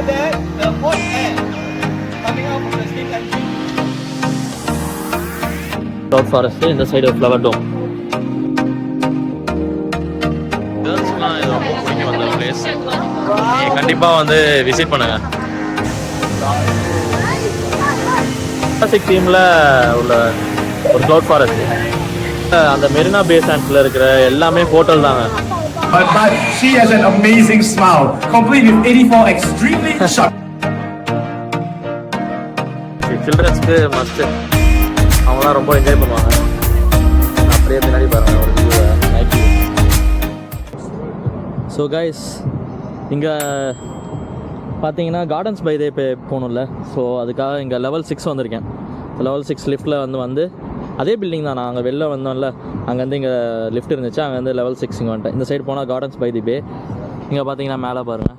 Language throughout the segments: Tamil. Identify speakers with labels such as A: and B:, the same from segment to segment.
A: that, the hot air coming out from the steam engine.
B: Cloud forest in the side of flower dome. கேர்ள்ஸ்லாம் இது ரொம்ப பிடிக்கும் அந்த பிளேஸ். நீங்கள் கண்டிப்பாக வந்து விசிட் பண்ணுங்கள். கிளாசிக் தீமில் உள்ள ஒரு க்ளவுட் ஃபாரஸ்ட். அந்த மெரினா பே சாண்ட்ஸில் இருக்கிற எல்லாமே ஹோட்டல் தாங்க.
C: But she has an amazing smile, complete with 84 extremely sharp.
B: சில்ட்ரன்ஸ்க்கு must, அவங்களாம் ரொம்ப என்ஜாய் பண்ணுவாங்க. அப்படியே பின்னாடி பாருங்கள் ஒரு வியூவை நைட் வியூ. ஸோ கைஸ், இங்கே பார்த்தீங்கன்னா கார்டன்ஸ் பை தே போகணும்ல, ஸோ அதுக்காக இங்கே லெவல் 6 வந்திருக்கேன். லெவல் 6 லிஃப்ட்டில் வந்து அதே பில்டிங் தான். நான் அங்கே வெளில வந்தோம்ல, அங்கேருந்து இங்கே லிஃப்ட் இருந்துச்சு, அங்கேருந்து லெவல் 6 இங்கே வந்துட்டேன். இந்த சைடு போனால் கார்டன்ஸ் பை தி பே. இங்கே பார்த்தீங்கன்னா மேலே பாருங்கள்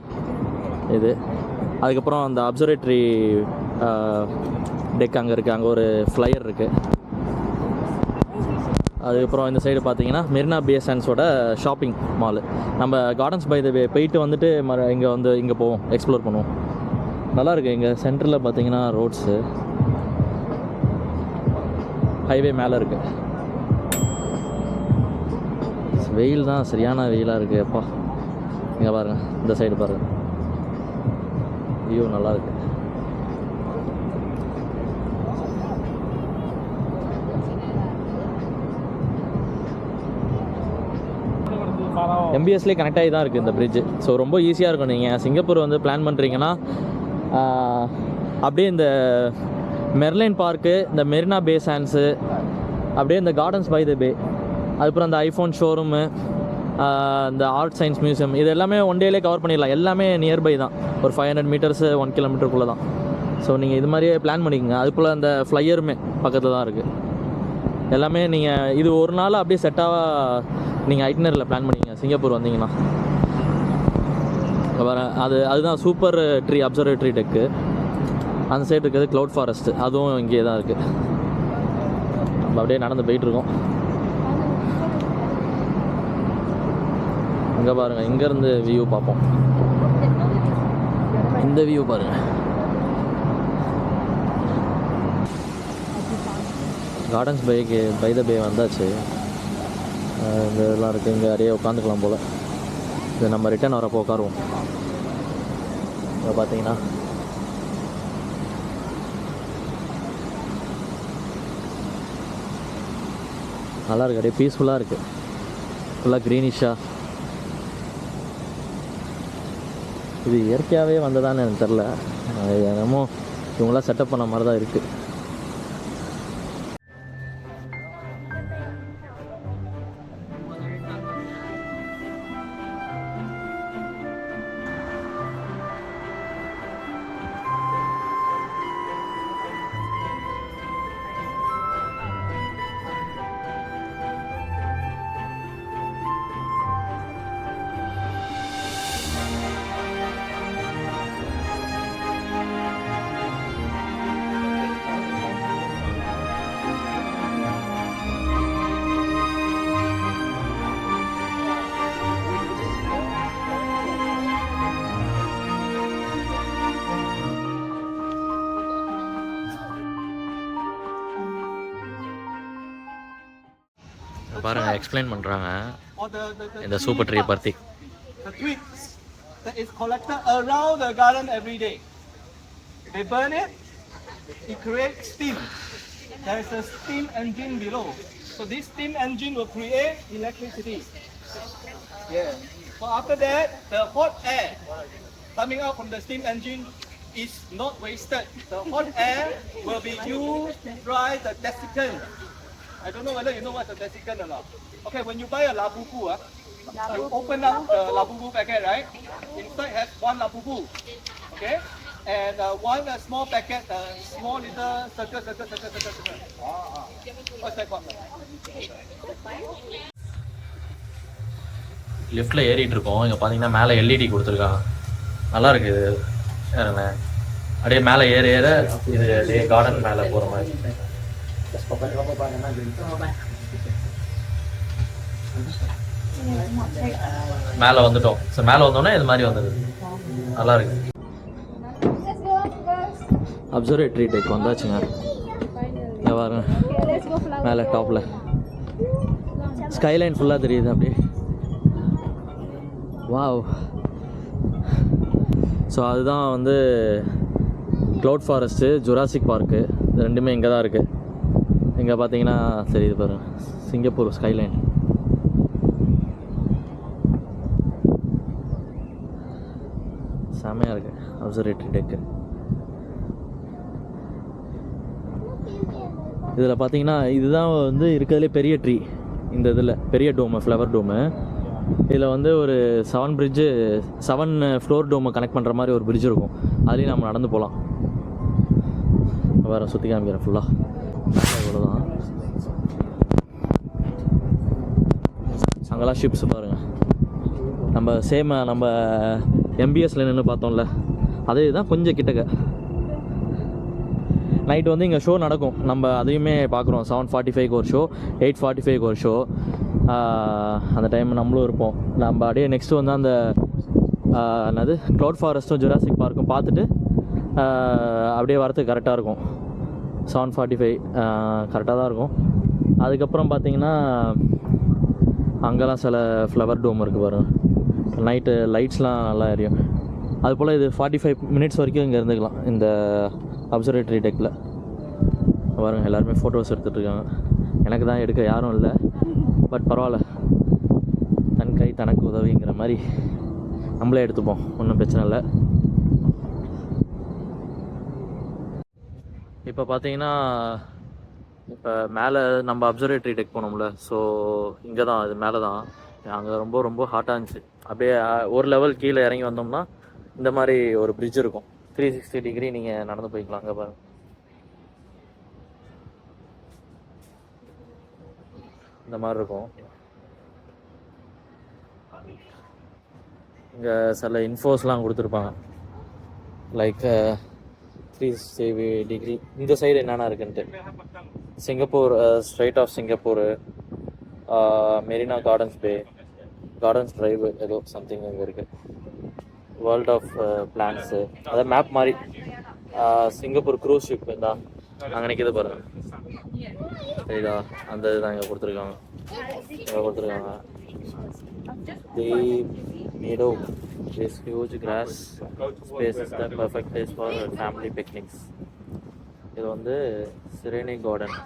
B: இது. அதுக்கப்புறம் அந்த அப்சர்வேட்டரி டெக் அங்கே இருக்குது, அங்கே ஒரு ஃப்ளையர் இருக்குது. அதுக்கப்புறம் இந்த சைடு பார்த்தீங்கன்னா மெரினா பே சாண்ட்ஸோட ஷாப்பிங் மாலு. நம்ம கார்டன்ஸ் பை த வே போயிட்டு வந்துட்டு இங்கே போவோம், எக்ஸ்ப்ளோர் பண்ணுவோம். நல்லாயிருக்கு. இங்கே சென்டரில் பார்த்தீங்கன்னா ரோட்ஸு, ஹைவே மேலே இருக்குது. வெயில் தான் சரியான வெயிலாக இருக்குது அப்பா. இங்கே பாருங்கள், இந்த சைடு பாருங்கள், வியூ நல்லாயிருக்கு. எம்பிஎஸ்லேயே கனெக்ட் ஆகி தான் இருக்குது இந்த பிரிட்ஜு. ஸோ ரொம்ப ஈஸியாக இருக்கும். நீங்கள் சிங்கப்பூர் வந்து பிளான் பண்ணுறீங்கன்னா அப்படியே இந்த மெர்லைன் பார்க்கு, இந்த மெரினா பே சாண்ட்ஸு, அப்படியே இந்த கார்டன்ஸ் பை த பே, அதுக்கப்புறம் அந்த ஐஃபோன் ஷோரூமு, இந்த ஆர்ட் சயின்ஸ் மியூசியம், இது எல்லாமே ஒன் டேலே கவர் பண்ணிடலாம். எல்லாமே நியர்பை தான், ஒரு 500 மீட்டர்ஸு 1 கிலோமீட்டருக்குள்ளே தான். ஸோ நீங்கள் இது மாதிரியே பிளான் பண்ணிக்கோங்க. அதுக்குள்ளே அந்த ஃப்ளையருமே பக்கத்தில் தான் இருக்குது. எல்லாமே நீங்கள் இது ஒரு நாள் அப்படியே செட்டாக நீங்கள் ஐட்னரியில் பிளான் பண்ணிக்கங்க சிங்கப்பூர் வந்தீங்கன்னா. வர அதுதான் சூப்பர் ட்ரீ அப்சர்வேட்டரி டெக்கு. அந்த சைடு இருக்கிறது க்ளவுட் ஃபாரஸ்ட்டு, அதுவும் இங்கே தான் இருக்குது. நம்ம அப்படியே நடந்து போயிட்டுருக்கோம். இங்கே பாருங்கள், இங்கேருந்து வியூ பார்ப்போம். இந்த வியூ பாருங்கள், கார்டன்ஸ் பை த பே வந்தாச்சு. இந்த இதெல்லாம் இருக்குது, இங்கே நிறைய உட்காந்துக்கலாம் போல். இது நம்ம ரிட்டர்ன் வரப்போ உட்காருவோம். இப்போ பார்த்தீங்கன்னா நல்லா இருக்குது, அப்படியே பீஸ்ஃபுல்லாக இருக்குது, ஃபுல்லாக க்ரீனிஷாக. இது இயற்கையாகவே வந்ததான்னு எனக்கு தெரில, என்னமோ இவங்களாம் செட்டப் பண்ண மாதிரி தான் இருக்குது. பாருங்க, எக்ஸ்பிளைன் பண்ணுறாங்க இந்த சூப்பர் ட்ரீ பற்றி.
A: The twigs that is collected around the garden every day. They burn it, it creates steam. There is a steam engine below. So this steam engine will create electricity. Yeah. So after that, the hot air coming out from the steam engine is not wasted. The hot air will be used to dry the desiccant. I don't know whether you know what's a desiccant or not. Okay, when you buy a labubu, you open up the labubu packet, right? Inside has one labubu, okay? And one small packet, small little circle. What's that called?
B: லிஃப்ட்டில் ஏறிட்டு இருக்கோம். இங்கே பார்த்தீங்கன்னா மேலே எல்இடி கொடுத்துருக்காங்க, நல்லா இருக்குது. ஏறுங்க, அப்படியே மேலே ஏற இது அப்படியே கார்டன் மேலே போகிற மாதிரி. மேலே வந்துட்டோம். ஸோ மேலே வந்தோன்னே இது மாதிரி வந்துடுது, நல்லா இருக்கு. அப்சர்வேட்டரி டெக் வந்தாச்சுங்க. இங்கே பாருங்க, மேலே டாப்பில் ஸ்கைலைன் ஃபுல்லாக தெரியுது அப்படியே. வாவ். ஸோ அதுதான் வந்து க்ளவுட் ஃபாரஸ்ட்டு, ஜுராசிக் பார்க்கு, இது ரெண்டுமே இங்கே தான் இருக்குது. இங்கே பார்த்தீங்கன்னா தெரியுது பாருங்கள், சிங்கப்பூர் ஸ்கைலைன். செம்மையாக இருக்குது அப்சர்வேட்டரி டெக்கு. இதில் பார்த்தீங்கன்னா இதுதான் வந்து இருக்கிறதுலே பெரிய ட்ரீ. இந்த இதில் பெரிய டோமு, ஃப்ளவர் டோமு. இதில் வந்து ஒரு 7 ஃப்ளோர் டோமை கனெக்ட் பண்ணுற மாதிரி ஒரு பிரிட்ஜ் இருக்கும். அதுலேயும் நம்ம நடந்து போகலாம். வேறு சுற்றி காமிக்கிறேன் ஃபுல்லாக. இவ்வளோதான். அங்கெல்லாம் ஷிப்ஸ் பாருங்கள். நம்ம எம்பிஎஸ்ல நின்று பார்த்தோம்ல, அதே தான் கொஞ்சம் கிட்டக்க. நைட்டு வந்து இங்கே ஷோ நடக்கும், நம்ம அதையுமே பார்க்குறோம். 7:45க்கு ஒரு ஷோ, 8:45க்கு ஒரு ஷோ. அந்த டைம் நம்மளும் இருப்போம். நம்ம அப்படியே நெக்ஸ்ட்டு வந்து அந்த என்னது க்ளவுட் ஃபாரஸ்ட்டும் ஜுராசிக் பார்க்கும் பார்த்துட்டு அப்படியே வரத்துக்கு கரெக்டாக இருக்கும். 7:45 கரெக்டாக தான் இருக்கும். அதுக்கப்புறம் பார்த்தீங்கன்னா அங்கெல்லாம் சில ஃப்ளவர் டோம் இருக்குது பாருங்கள். நைட்டு லைட்ஸ்லாம் நல்லா எரியும். அதுபோல் இது 45 மினிட்ஸ் வரைக்கும் இங்கே இருந்துக்கலாம் இந்த அப்சர்வேட்டரி டெக்கில். பாருங்கள், எல்லாருமே ஃபோட்டோஸ் எடுத்துகிட்ருக்காங்க. எனக்கு தான் எடுக்க யாரும் இல்லை, பட் பரவாயில்ல, தன் கை தனக்கு உதவிங்கிற மாதிரி நம்மளே எடுத்துப்போம், ஒன்றும் பிரச்சனை இல்லை. இப்போ பார்த்தீங்கன்னா இப்போ மேலே நம்ம அப்சர்வேட்டரி டெக் போனோம்ல, ஸோ இங்கே தான், இது மேலே தான். அங்கே ரொம்ப ரொம்ப ஹாட்டாக இருந்துச்சு. அப்படியே ஒரு லெவல் கீழே இறங்கி வந்தோம்னா இந்த மாதிரி ஒரு பிரிட்ஜ் இருக்கும். 360 டிகிரி நீங்கள் நடந்து போய்க்கலாம். அங்கே பாருங்கள், இந்த மாதிரி இருக்கும். இங்கே சில இன்ஃபோஸ்லாம் கொடுத்துருப்பாங்க, லைக் 360 டிகிரி இந்த சைடு என்னென்ன இருக்குன்ட்டு. Singapore, Strait of Singapore, Marina Gardens Bay, Gardens Drive, ஏதோ சம்திங் இங்கே இருக்குது. வேர்ல்ட் ஆஃப் பிளான்ஸு, அதாவது மேப் மாதிரி. சிங்கப்பூர் க்ரூஸ் ஷிப் தான் அங்கே நிற்கிது பாருங்கள், சரிதா? அந்த இதுதான் இங்கே கொடுத்துருக்காங்க. The Meadow, this huge grass space is the perfect place for family picnics. இது வந்து சிரேனி கார்டன்.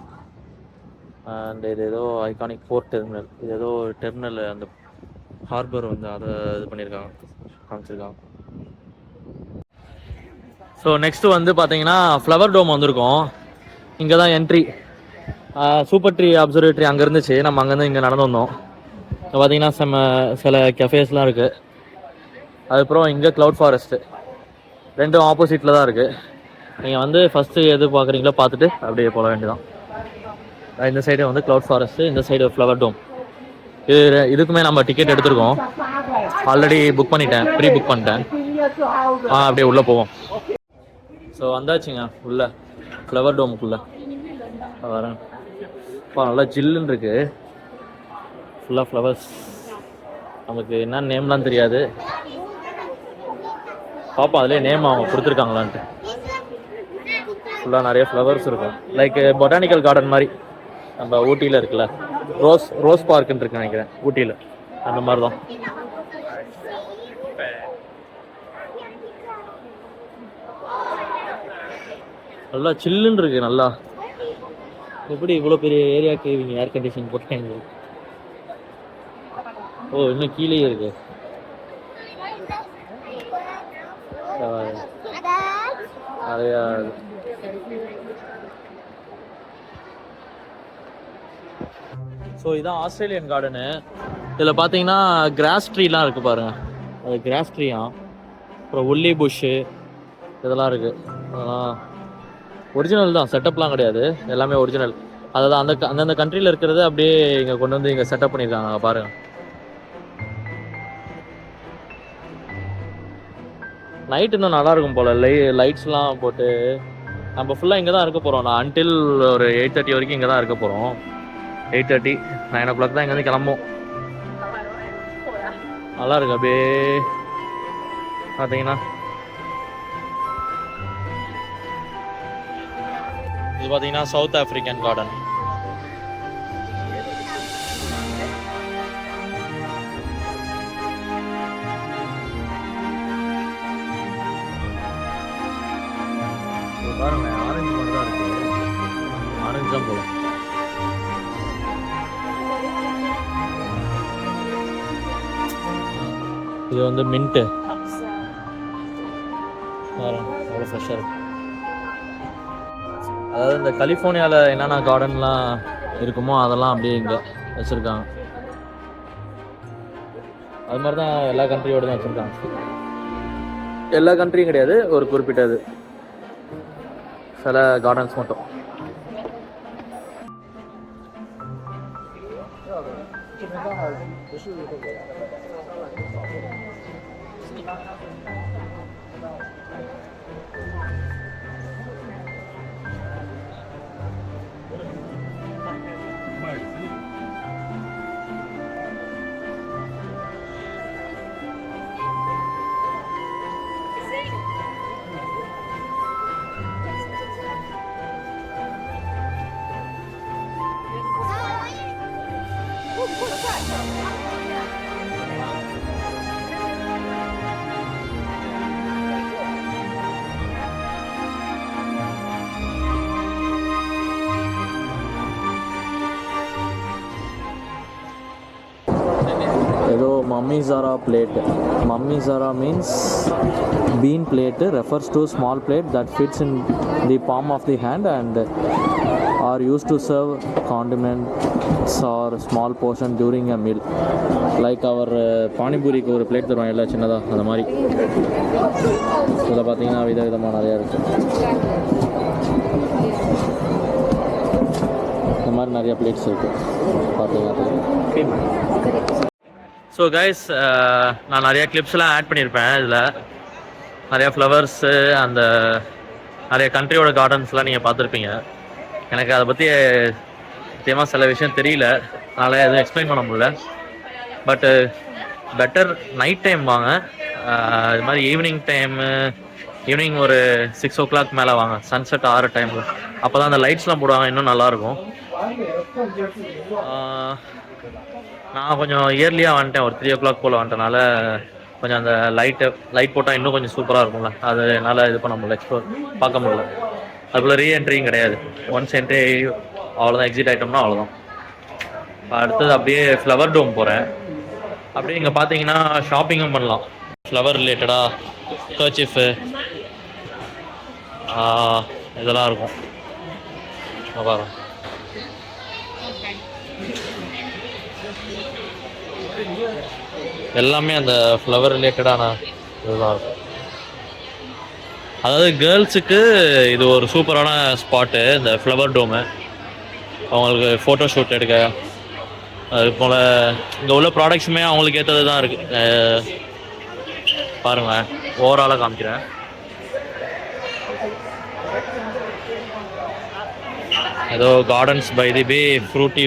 B: அண்ட் இது ஏதோ ஐகானிக் போர்ட் டெர்மினல். இது ஏதோ டெர்மினல், அந்த ஹார்பர் வந்து அதை இது பண்ணியிருக்காங்க, காமிச்சிருக்காங்க. ஸோ நெக்ஸ்ட்டு வந்து பார்த்தீங்கன்னா ஃப்ளவர் டோம் வந்திருக்கோம். இங்கே தான் என்ட்ரி. சூப்பர் ட்ரீ அப்சர்வேட்டரி அங்கே இருந்துச்சு, நம்ம அங்கேருந்து இங்கே நடந்து வந்தோம். இப்போ பார்த்தீங்கன்னா சில கெஃபேஸ்லாம் இருக்குது. அதுக்கப்புறம் இங்கே க்ளவுட் ஃபாரஸ்ட்டு, ரெண்டும் ஆப்போசிட்டில் தான் இருக்குது. நீங்கள் வந்து ஃபஸ்ட்டு எது பார்க்குறீங்களோ பார்த்துட்டு அப்படியே போக வேண்டியதான். இந்த சைடு வந்து க்ளவுட் ஃபாரஸ்ட்டு, இந்த சைடு ஃப்ளவர் டோம். இதுக்குமே நம்ம டிக்கெட் எடுத்துருக்கோம், ஆல்ரெடி புக் பண்ணிட்டேன், ப்ரீ புக் பண்ணிட்டேன். அப்படியே உள்ளே போவோம். ஸோ வந்தாச்சுங்க உள்ளே, ஃப்ளவர் டோமுக்குள்ளே வரேன். நல்லா ஜில்லுன்னு இருக்குது, ஃபுல்லாக ஃப்ளவர்ஸ். நமக்கு என்ன நேம்லாம் தெரியாது, பார்ப்போம் அதிலே நேம் அவங்க கொடுத்துருக்காங்களான்ட்டு. ஃபுல்லாக நிறைய ஃப்ளவர்ஸ் இருக்கும், லைக் பொட்டானிக்கல் கார்டன் மாதிரி. நம்ம ஊட்டியில் இருக்குல்ல, ரோஸ் பார்க்குன்னு இருக்கு நினைக்கிறேன் ஊட்டியில், அந்த மாதிரி தான். நல்லா சில்லுன்னு இருக்குது. நல்லா எப்படி இவ்வளோ பெரிய ஏரியாவுக்கு இவங்க ஏர் கண்டிஷன் போட்டாங்க? ஓ, இன்னும் கீழே இருக்கு. நிறையா ஸோ இதான் ஆஸ்திரேலியன் கார்டனு. இதில் பார்த்தீங்கன்னா கிராஸ் ட்ரீலாம் இருக்குது பாருங்கள், அது கிராஸ் ட்ரீயா. அப்புறம் உள்ளி புஷ்ஷு இதெல்லாம் இருக்குது. அதெல்லாம் ஒரிஜினல் தான், செட்டப்லாம் கிடையாது, எல்லாமே ஒரிஜினல். அதான் அந்தந்த கண்ட்ரியில் இருக்கிறது அப்படியே இங்கே கொண்டு வந்து இங்கே செட்டப் பண்ணியிருக்காங்க பாருங்கள். நைட் இன்னும் நல்லாயிருக்கும் போல், லைட்ஸ்லாம் போட்டு. நம்ம ஃபுல்லாக இங்கே தான் இருக்க போகிறோம். நான் அன்டில் ஒரு 8:30 வரைக்கும் இங்கே தான் இருக்க போகிறோம். 8:30, 9 o'clock தான் இங்கேருந்து கிளம்பும். நல்லா இருக்கு அப்படியே பார்த்தீங்கன்னா. இது பார்த்தீங்கன்னா சவுத் ஆஃப்ரிக்கன் கார்டன். பாருங்க ஆரஞ்சு மட்டும் தான் இருக்கு. ஆரஞ்சு தான் போகும். இது வந்து மின்ட்டு. அவ்வளோ ஃப்ரெஷ்ஷாக இருக்கு. அதாவது இந்த கலிஃபோர்னியாவில் என்னென்ன கார்டன்லாம் இருக்குமோ அதெல்லாம் அப்படியே இங்கே வச்சுருக்காங்க. அது மாதிரி தான் எல்லா கண்ட்ரியோடு தான் வச்சுருக்காங்க. எல்லா கண்ட்ரியும் கிடையாது, ஒரு குறிப்பிட்டது சில கார்டன்ஸ் மட்டும். ஏதோ மம்மி ஜாரா பிளேட். மம்மி ஜாரா means bean plate, refers to small plate that fits in the palm of the hand and are used to serve condiments or small portion during a meal. Like our பானிபூரிக்கு ஒரு பிளேட் தருவாங்க எல்லாம் சின்னதாக, அந்த மாதிரி இதில் பார்த்தீங்கன்னா விதவிதமாக நிறையா இருக்குது. இந்த மாதிரி நிறையா பிளேட்ஸ் இருக்குது பார்த்தீங்கன்னா. ஸோ கைஸ், நான் நிறையா கிளிப்ஸ்லாம் ஆட் பண்ணியிருப்பேன். இதில் நிறையா ஃப்ளவர்ஸு, அந்த நிறைய கண்ட்ரியோட கார்டன்ஸ்லாம் நீங்கள் பார்த்துருப்பீங்க. எனக்கு அதை பற்றி முக்கியமாக சில விஷயம் தெரியல, அதனால் எதுவும் எக்ஸ்பிளைன் பண்ண முடியல. பட்டு பெட்டர் நைட் டைம் வாங்க. இது மாதிரி ஈவினிங் ஒரு 6 o'clock மேலே வாங்க, சன்செட் ஆகிற டைமில். அப்போ தான் அந்த லைட்ஸ்லாம் போடுவாங்க, இன்னும் நல்லாயிருக்கும். நான் கொஞ்சம் இயர்லியாக வந்துட்டேன், ஒரு 3 o'clock போல் வந்துட்டனால கொஞ்சம் அந்த லைட் போட்டால் இன்னும் கொஞ்சம் சூப்பராக இருக்கும்ல, அது என்னால் இது பண்ண முடியல, எக்ஸ்ப்ளோர் பார்க்க முடியல. அதுக்குள்ளே ரீஎன்ட்ரியும் கிடையாது. ஒன்ஸ் என்ட்ரி அவ்வளோதான், எக்ஸிட் ஆகிட்டோம்னா அவ்வளோதான். அடுத்தது அப்படியே ஃப்ளவர் டோம் போகிறேன். அப்படியே இங்கே பார்த்தீங்கன்னா ஷாப்பிங்கும் பண்ணலாம். ஃப்ளவர் ரிலேட்டடாக கர்ச்சிஃபு இதெல்லாம் இருக்கும். பாருங்க, எல்லாமே அந்த ஃப்ளவர் ரிலேட்டடான இதுதான் இருக்கும். அதாவது கேர்ள்ஸுக்கு இது ஒரு சூப்பரான ஸ்பாட்டு, இந்த ஃப்ளவர் டோமு. அவங்களுக்கு ஃபோட்டோ ஷூட் எடுக்க, அது போல் இங்கே உள்ள ப்ராடக்ட்ஸுமே அவங்களுக்கு ஏற்றது தான் இருக்குது. பாருங்கள், ஓவராலாக காமிக்கிறேன். ஏதோ Gardens by the Bay fruity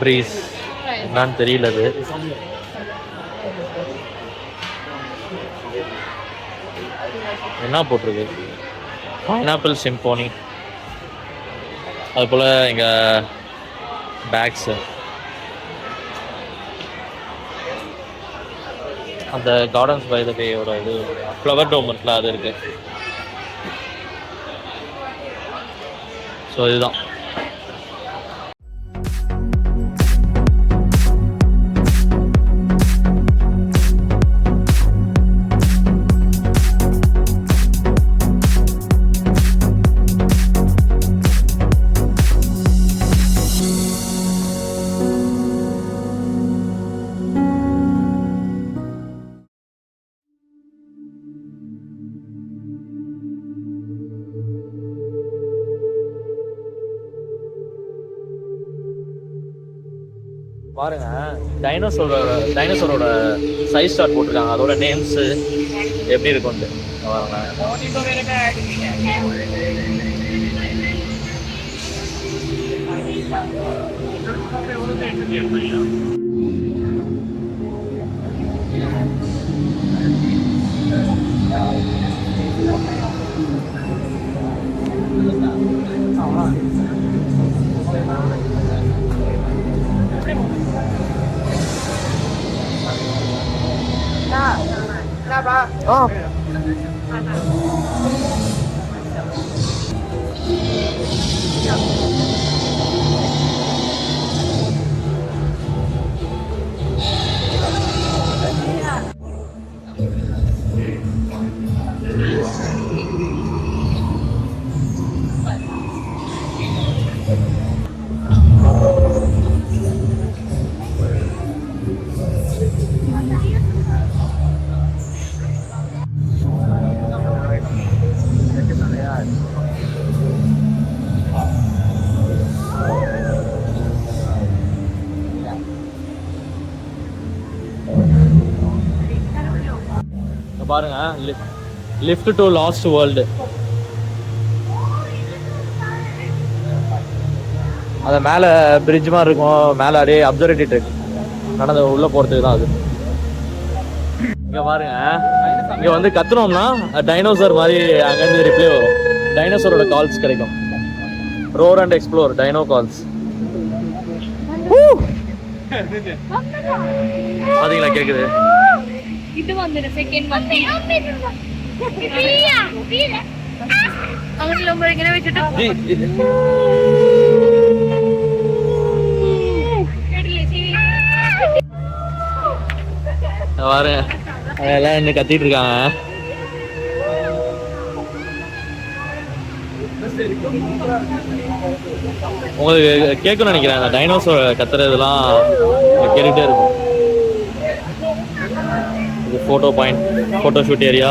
B: breeze என்னன்னு தெரியல. அது என்ன போட்டிருக்கு, பைனாப்பிள் சிம்போனி. அது போல் எங்கள் பேக்ஸு, அந்த கார்டன்ஸ் பை த பேயோட இது ஃப்ளவர் டோம் இருக்குல்ல, அது இருக்குது. ஸோ இதுதான். பாருங்க, டைனோசரோட சைஸ் ஸ்டார்ட் போட்டிருக்காங்க, அதோட நேம்ஸு எப்படி இருக்கும்ட்டு. பாருங்க, பாருங்க, லிஃப்ட் டு லாஸ்ட் வேர்ல்டு. அது மேலே பிரிட்ஜ் மாதிரி இருக்கும், மேலே அப்படியே அப்சர்வேட்டரி இருக்கு, நடந்து உள்ளே போகிறதுக்கு தான் அது. இங்கே பாருங்க, இங்கே வந்து கத்துனோம்னா டைனோசர் மாதிரி அங்கேருந்து ரிப்ளே வரும், டைனோசரோட கால்ஸ் கிடைக்கும். Roar and explore dino calls. பாத்தீங்களா கேக்குது?
D: இது வந்து செகண்ட் வந்து அவங்க ரொம்ப இங்கே வச்சுட்டு
B: பாரு, அதெல்லாம் என்ன கத்திட்டு இருக்காங்க. உங்களுக்கு கேட்கணும்னு நினைக்கிறேன், அந்த டைனோசர் கத்துறதுலாம் கேட்டுகிட்டே இருக்கும். இது photo point, photo shoot area.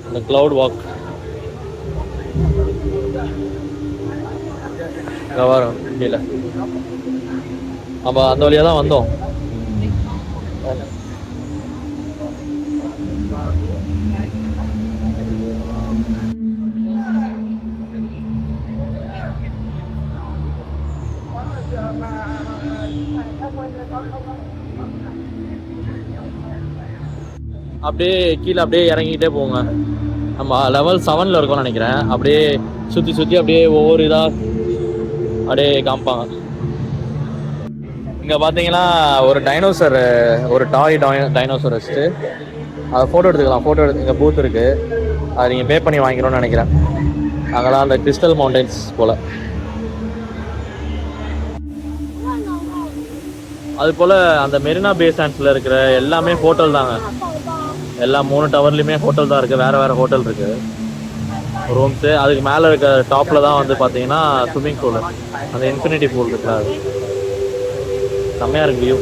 B: இந்த கிளவுட் வாக் வரும் கீழே. நம்ம அந்த வழியாக தான் வந்தோம். அப்படியே கீழே அப்படியே இறங்கிக்கிட்டே போங்க. நம்ம லெவல் 7ல் இருக்கோம்னு நினைக்கிறேன். அப்படியே சுற்றி சுற்றி அப்படியே ஒவ்வொரு இதாக அப்படியே காமிப்பாங்க. இங்கே பார்த்தீங்கன்னா ஒரு டைனோசர், ஒரு டாய் டைனோசர் வச்சுட்டு அதை ஃபோட்டோ எடுத்துக்கலாம். ஃபோட்டோ எடுத்து இங்கே பூத் இருக்குது, அதை நீங்கள் பே பண்ணி வாங்கிக்கணும்னு நினைக்கிறேன். அங்கெல்லாம் அந்த கிறிஸ்டல் மவுண்டன்ஸ் போல். அது போல் அந்த மெரினா பே சாண்ட்ஸில் இருக்கிற எல்லாமே ஹோட்டல் தாங்க. எல்லா 3 டவர்லையுமே ஹோட்டல் தான் இருக்குது. வேறு வேறு ஹோட்டல் இருக்குது, ரூம்ஸு. அதுக்கு மேலே இருக்க டாப்பில் தான் வந்து பார்த்தீங்கன்னா ஸ்விம்மிங் பூல், அந்த இன்ஃபினிட்டி பூல் இருக்குல்ல, அது செம்மையாக இருக்குது வியூ.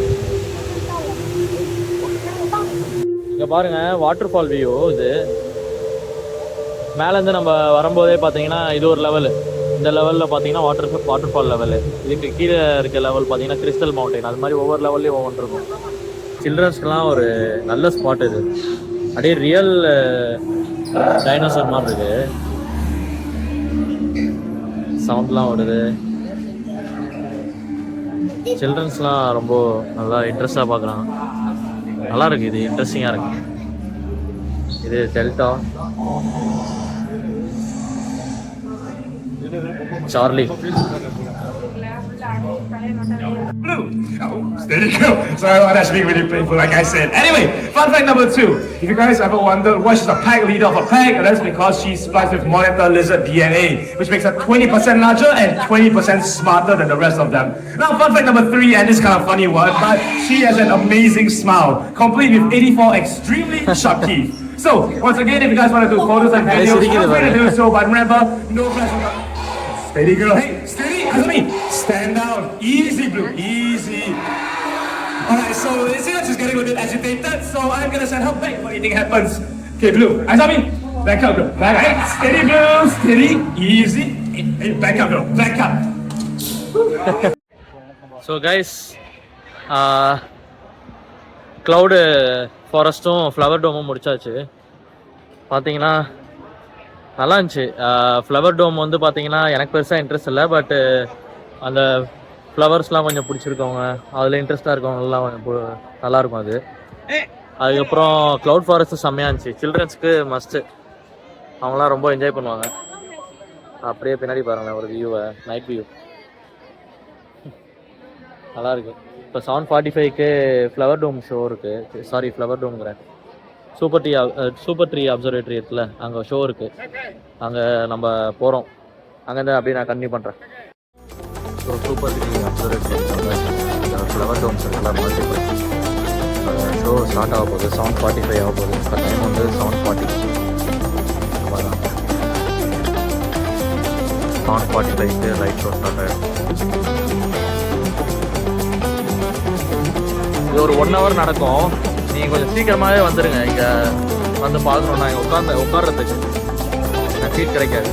B: இங்கே பாருங்கள், வாட்டர் ஃபால் வியூ. இது மேலேருந்து நம்ம வரும்போதே பார்த்தீங்கன்னா இது ஒரு லெவலு. இந்த லெவலில் பார்த்தீங்கன்னா வாட்டர் ஃபால் லெவலு. இதுக்கு கீழே இருக்க லெவல் பார்த்தீங்கன்னா கிறிஸ்டல் மவுண்டைன். அது மாதிரி ஒவ்வொரு லெவல்லையும் ஒவ்வொன்று இருக்கும். சில்ட்ரன்ஸ்க்குலாம் ஒரு நல்ல ஸ்பாட் இது. அப்படியே ரியல் டைனோசர் மாதிரி இருக்கு. சவுண்ட்லாம் வருது. சில்ட்ரன்ஸ்லாம் ரொம்ப நல்லா இன்ட்ரெஸ்டாக பார்க்குறாங்க. நல்லா இருக்குது, இது இன்ட்ரெஸ்டிங்காக இருக்குது. இது delta Charlie.
C: Blue. Oh, there you go. Sorry about that, being really painful, like I said. Anyway, fun fact number 2. If you guys ever wondered why she's a pack leader of a pack, that's because she's spliced with monitor lizard DNA, which makes her 20% larger and 20% smarter than the rest of them. Now, fun fact number 3, and this kind of funny one, but she has an amazing smile, complete with 84 extremely sharp teeth. So, once again, if you guys want to do photos and videos, feel free to do so, but remember, no pressure. Steady, girl. Hey, steady. As me. Stand down. Easy, Blue. Easy. Alright, so it seems like she's getting a bit agitated, so I'm gonna send her back if anything happens. Okay, Blue. Eyes on me. Back up, girl. Back up. Hey, steady, Blue. Steady. Easy. Hey, back up, girl. Back up.
B: So guys, cloud ஃபாரஸ்ட்டும் ஃப்ளவர் டோமும் முடிச்சாச்சு. பார்த்தீங்கன்னா நல்லா இருந்துச்சு. ஃப்ளவர் டோம் வந்து பார்த்தீங்கன்னா எனக்கு பெருசாக இன்ட்ரெஸ்ட் இல்லை, பட்டு அந்த ஃப்ளவர்ஸ்லாம் கொஞ்சம் பிடிச்சிருக்கவங்க, அதில் இன்ட்ரெஸ்ட்டாக இருக்கவங்கலாம் நல்லாயிருக்கும் அது. அதுக்கப்புறம் க்ளவுட் ஃபாரஸ்ட்டு செம்மையாக இருந்துச்சு. சில்ட்ரன்ஸ்க்கு மஸ்ட்டு, அவங்களாம் ரொம்ப என்ஜாய் பண்ணுவாங்க. அப்படியே பின்னாடி பாருங்களேன் ஒரு வியூவை, நைட் வியூ நல்லாயிருக்கு. இப்போ 7:45க்கு ஃப்ளவர் டோம் ஷோ இருக்குது. சாரி, ஃப்ளவர் டோம்ங்கிறேன், சூப்பர் ட்ரீ அப்சர்வேட்டரி இருக்குல்ல, அங்கே ஷோ இருக்குது. அங்கே நம்ம போகிறோம். அங்கேருந்து அப்படியே நான் கண்டினியூ பண்ணுறேன். So super tree observatory flower Doms இருக்குல்ல, மல்டிபிள் ஷோ ஸ்டார்ட் ஆக போகுது. 7:45 ஆக போகுது. இப்போ டைம் வந்து 7:40. 7:45க்கு லைட் ஷோ ஸ்டார்ட் ஆகிடும். இது ஒரு 1 hour நடக்கும். நீங்கள் கொஞ்சம் சீக்கிரமாகவே வந்துடுங்க. இங்கே வந்து பார்க்கணுன்னா இங்கே உட்கார்றதுக்கு சீட் கிடைக்காது.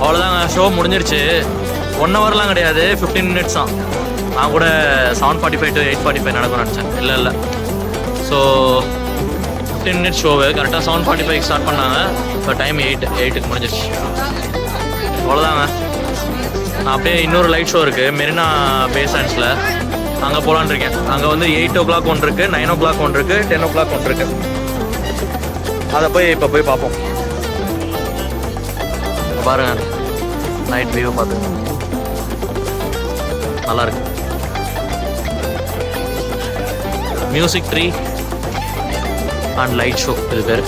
B: அவ்வளோதாங்க, ஷோ முடிஞ்சிருச்சு. 1 hourலாம் கிடையாது, 15 minutes தான். நான் கூட 7:45 to 8:45 நடக்கும்னு நினச்சேன். இல்லை. ஸோ 15 minutes ஷோவு கரெக்டாக 7:45 ஸ்டார்ட் பண்ணாங்க. இப்போ டைம் 8க்கு முடிஞ்சிருச்சு. அவ்வளோதாங்க. நான் அப்படியே இன்னொரு லைட் ஷோ இருக்குது மெரினா பே சாண்ட்ஸில், அங்கே போகலான்னு இருக்கேன். அங்கே வந்து 8 o'clock ஒன்று இருக்குது, 9 o'clock ஒன்று இருக்குது, 10 o'clock ஒன்று இருக்குது. அதை இப்போ போய் பார்ப்போம். பாருங்க, நைட் வியூ பார்த்துங்க, நல்லாயிருக்கு. Music tree and light show இது பேர்.